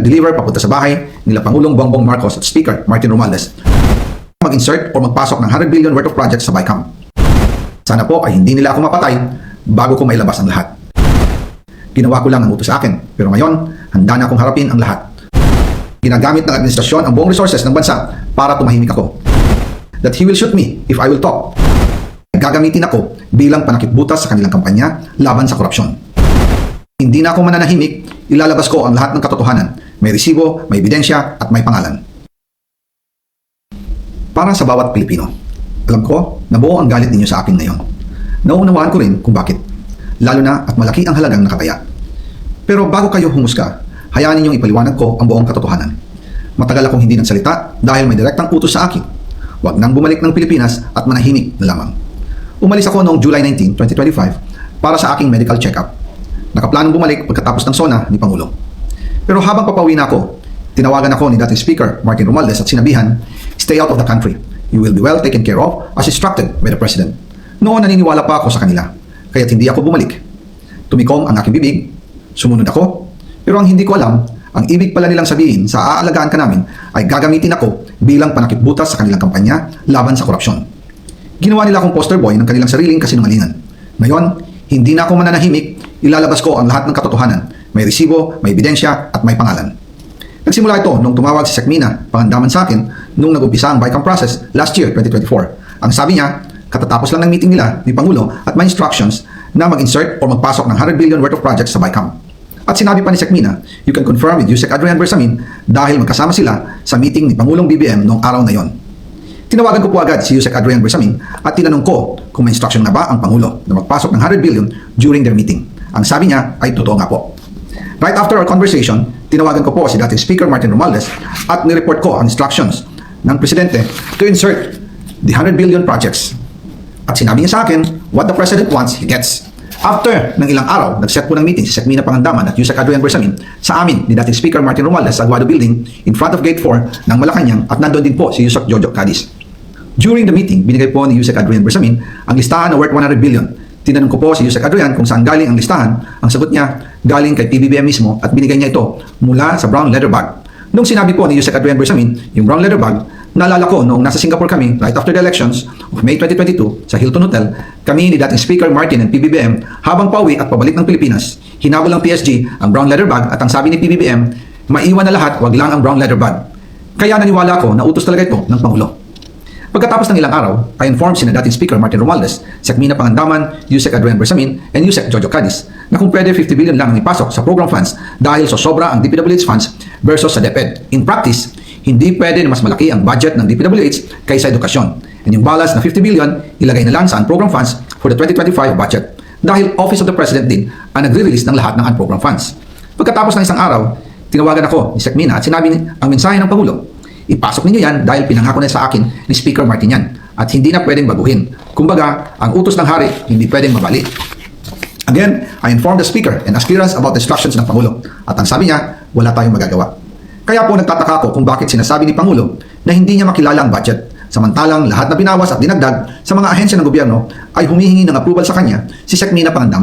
nag-deliver papunta sa bahay nila Pangulong Bongbong Marcos at Speaker Martin Romualdez mag-insert o magpasok ng 100 billion worth of projects sa BICAM. Sana po ay hindi nila ako mapatay bago ko mailabas ang lahat. Ginawa ko lang ang utos sa akin, pero ngayon, handa na akong harapin ang lahat. Ginagamit ng administrasyon ang buong resources ng bansa para tumahimik ako. That he will shoot me if I will talk. Gagamitin ako bilang panakipbutas sa kanilang kampanya laban sa korupsyon. Hindi na ako mananahimik, ilalabas ko ang lahat ng katotohanan. May resibo, may ebidensya, at may pangalan. Para sa bawat Pilipino, alam ko na buo ang galit ninyo sa akin ngayon. Nauunawaan ko rin kung bakit, lalo na at malaki ang halagang nakataya. Pero bago kayo humusga, hayaan ninyong ipaliwanag ko ang buong katotohanan. Matagal akong hindi nagsalita dahil may direktang utos sa akin. Huwag nang bumalik ng Pilipinas at manahimik na lamang. Umalis ako noong July 19, 2025 para sa aking medical check-up. Nakaplanong bumalik pagkatapos ng SONA ni Pangulo. Pero habang papauwi na ako, tinawagan ako ni dating Speaker Martin Romualdez at sinabihan, "Stay out of the country. You will be well taken care of as instructed by the President." Noon naniniwala pa ako sa kanila, kaya't hindi ako bumalik. Tumikom ang aking bibig, sumunod ako, pero ang hindi ko alam, ang ibig pala nilang sabihin sa aalagaan ka namin ay gagamitin ako bilang panakipbutas sa kanilang kampanya laban sa korupsyon. Ginawa nila akong poster boy ng kanilang sariling kasinungalingan. Ngayon, hindi na ako mananahimik, ilalabas ko ang lahat ng katotohanan. May resibo, may ebidensya, at may pangalan. Nagsimula ito nung tumawag si Sekmina, pangandaman sa akin, nung nag-umpisa ang BICAM process last year, 2024. Ang sabi niya, katatapos lang ng meeting nila ni Pangulo at may instructions na mag-insert o magpasok ng 100 billion worth of projects sa BICAM. At sinabi pa ni Sekmina, you can confirm with Yusek Adrian Bersamin dahil magkasama sila sa meeting ni Pangulong BBM noong araw na yon. Tinawagan ko po agad si Yusek Adrian Bersamin at tinanong ko kung may instruction na ba ang Pangulo na magpasok ng 100 billion during their meeting. Ang sabi niya ay totoo nga po. Right after our conversation, tinawagan ko po si dating Speaker Martin Romualdez at nireport ko ang instructions ng Presidente to insert the 100 billion projects. At sinabi niya sa akin, what the President wants, he gets. After ng ilang araw, nag-set po ng meeting si Sekmina Pangandaman at Yusek Adrian Bersamin sa amin ni dating Speaker Martin Romualdez sa Aguado Building in front of Gate 4 ng Malacanang at nandoon din po si Yusek Jojo Cadiz. During the meeting, binigay po ni Yusek Adrian Bersamin ang listahan na worth 100 billion. Tinanong ko po si Yusek Adrian kung saan galing ang listahan. Ang sagot niya, galing kay PBBM mismo at binigay niya ito mula sa brown leather bag. Nung sinabi po ni Yusek Adrian Bersamin yung brown leather bag, naalala ko noong nasa Singapore kami right after the elections of May 2022 sa Hilton Hotel, kami ni dating Speaker Martin and PBBM habang pauwi at pabalik ng Pilipinas, hinabol ng PSG ang brown leather bag at ang sabi ni PBBM, maiwan na lahat, wag lang ang brown leather bag. Kaya naniwala ko na utos talaga ito ng Pangulo. Pagkatapos ng ilang araw, I informed sina dating Speaker Martin Romualdez, Sekmina Pangandaman, Yusek Adrian Bersamin, and Yusek Jojo Cadiz na kung pwede 50 billion lang ang ipasok sa program funds dahil so sobra ang DPWH funds versus sa DepEd. In practice, hindi pwede na mas malaki ang budget ng DPWH kaysa edukasyon. And yung balance na 50 billion, ilagay na lang sa unprogram funds for the 2025 budget. Dahil Office of the President din ang nagre-release ng lahat ng unprogram funds. Pagkatapos ng isang araw, tinawagan ako ni Sekmina at sinabi ang mensahe ng Pangulo, ipasok ninyo yan dahil pinangako na sa akin ni Speaker Martin yan at hindi na pwedeng baguhin. Kumbaga, ang utos ng hari hindi pwedeng mabali. Again, I informed the Speaker and asked clearance about the instructions ng Pangulo at ang sabi niya, wala tayong magagawa. Kaya po nagtataka ko kung bakit sinasabi ni Pangulo na hindi niya makilala ang budget samantalang lahat na binawas at dinagdag sa mga ahensya ng gobyerno ay humihingi ng approval sa kanya si Sekmina Pangandaman.